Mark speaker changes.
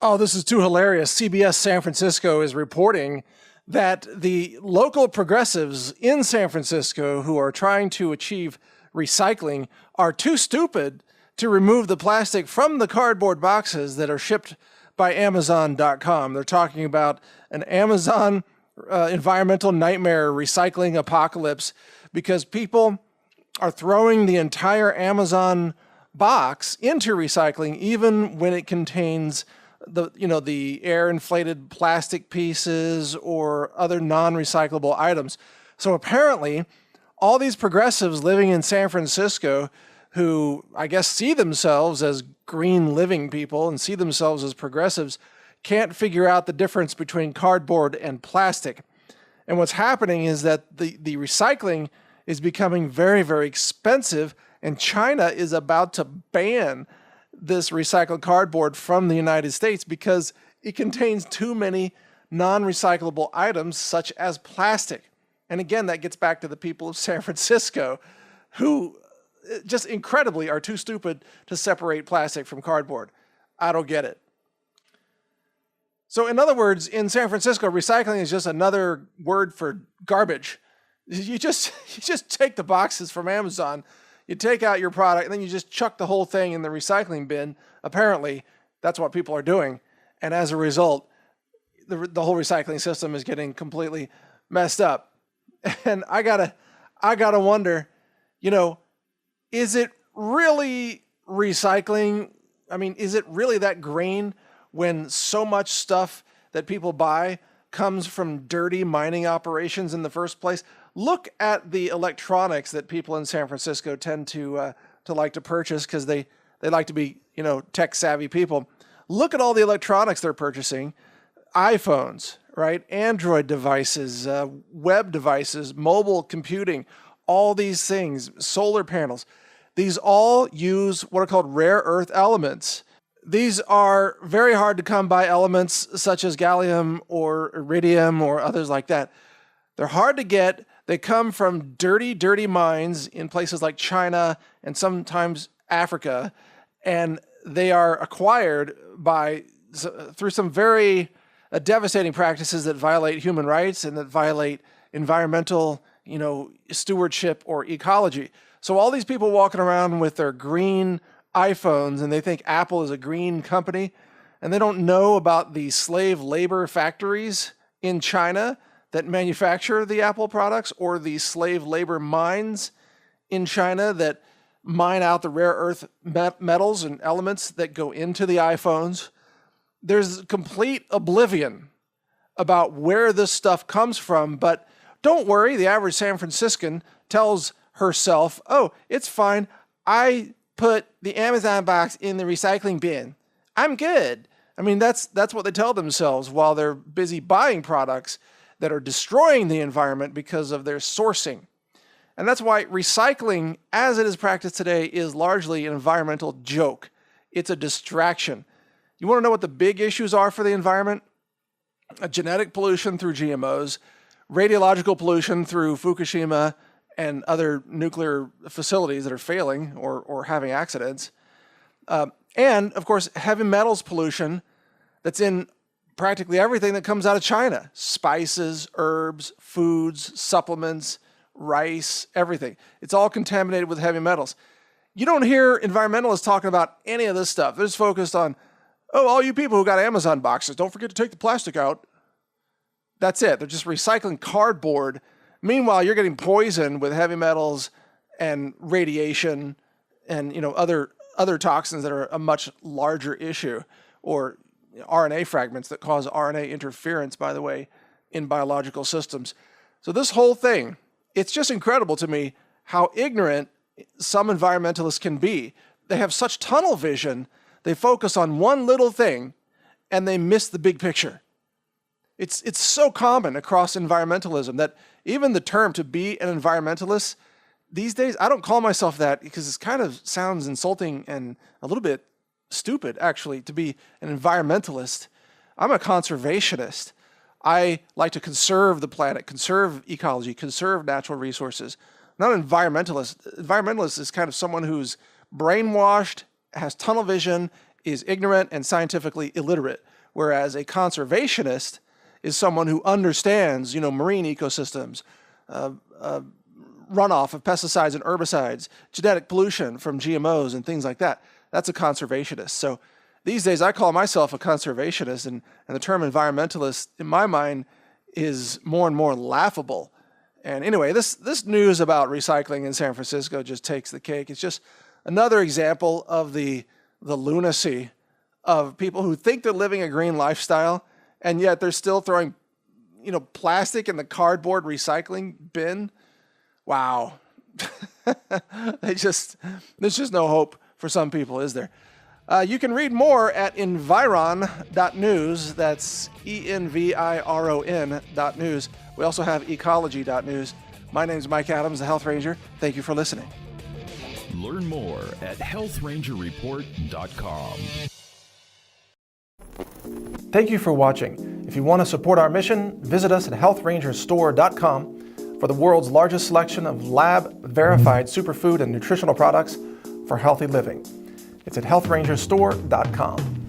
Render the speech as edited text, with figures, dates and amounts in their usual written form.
Speaker 1: Oh, this is too hilarious. CBS San Francisco is reporting that the local progressives in San Francisco who are trying to achieve recycling are too stupid to remove the plastic from the cardboard boxes that are shipped by Amazon.com. They're talking about an Amazon environmental nightmare recycling apocalypse because people are throwing the entire Amazon box into recycling even when it contains the air inflated plastic pieces or other non-recyclable items. So apparently all these progressives living in San Francisco who I guess see themselves as green living people and see themselves as progressives can't figure out the difference between cardboard and plastic. And what's happening is that the recycling is becoming very, very expensive, and China is about to ban this recycled cardboard from the United States because it contains too many non-recyclable items such as plastic. And again, that gets back to the people of San Francisco who just incredibly are too stupid to separate plastic from cardboard. I don't get it. So in other words, in San Francisco, recycling is just another word for garbage. You just take the boxes from Amazon, you take out your product, and then you just chuck the whole thing in the recycling bin. Apparently, that's what people are doing. And as a result, the whole recycling system is getting completely messed up. And I gotta wonder, is it really recycling? I mean, is it really that green when so much stuff that people buy comes from dirty mining operations in the first place? Look at the electronics that people in San Francisco tend to like to purchase because they like to be, tech savvy people. Look at all the electronics they're purchasing. iPhones, right? Android devices, web devices, mobile computing, all these things, solar panels. These all use what are called rare earth elements. These are very hard to come by elements such as gallium or iridium or others like that. They're hard to get. They come from dirty, dirty mines in places like China and sometimes Africa, and they are acquired through some very devastating practices that violate human rights and that violate environmental, stewardship or ecology. So all these people walking around with their green iPhones and they think Apple is a green company, and they don't know about the slave labor factories in China that manufacture the Apple products, or the slave labor mines in China that mine out the rare earth metals and elements that go into the iPhones. There's complete oblivion about where this stuff comes from, but don't worry, the average San Franciscan tells herself, oh, it's fine. I put the Amazon box in the recycling bin. I'm good. I mean, that's what they tell themselves while they're busy buying products that are destroying the environment because of their sourcing. And that's why recycling, as it is practiced today, is largely an environmental joke. It's a distraction. You want to know what the big issues are for the environment? Genetic pollution through GMOs, radiological pollution through Fukushima and other nuclear facilities that are failing or having accidents. And, of course, heavy metals pollution that's in practically everything that comes out of China. Spices, herbs, foods, supplements, rice, everything. It's all contaminated with heavy metals. You don't hear environmentalists talking about any of this stuff. They're just focused on, oh, all you people who got Amazon boxes, don't forget to take the plastic out. That's it. They're just recycling cardboard. Meanwhile, you're getting poisoned with heavy metals and radiation and other toxins that are a much larger issue, or RNA fragments that cause RNA interference, by the way, in biological systems. So this whole thing, it's just incredible to me how ignorant some environmentalists can be. They have such tunnel vision. They focus on one little thing and they miss the big picture. It's so common across environmentalism that even the term to be an environmentalist these days, I don't call myself that because it kind of sounds insulting and a little bit stupid, actually, to be an environmentalist. I'm a conservationist. I like to conserve the planet, conserve ecology, conserve natural resources. I'm not an environmentalist. Environmentalist is kind of someone who's brainwashed, has tunnel vision, is ignorant and scientifically illiterate, whereas a conservationist is someone who understands, marine ecosystems, runoff of pesticides and herbicides, genetic pollution from GMOs and things like that. That's a conservationist. So these days I call myself a conservationist, and the term environmentalist in my mind is more and more laughable. And anyway, this news about recycling in San Francisco just takes the cake. It's just another example of the lunacy of people who think they're living a green lifestyle, and yet they're still throwing, plastic in the cardboard recycling bin. Wow. There's just no hope for some people, is there? You can read more at environ.news. That's ENVIRON.news. We also have ecology.news. My name is Mike Adams, the Health Ranger. Thank you for listening.
Speaker 2: Learn more at healthrangerreport.com.
Speaker 1: Thank you for watching. If you want to support our mission, visit us at healthrangerstore.com for the world's largest selection of lab-verified superfood and nutritional products for healthy living. It's at healthrangerstore.com.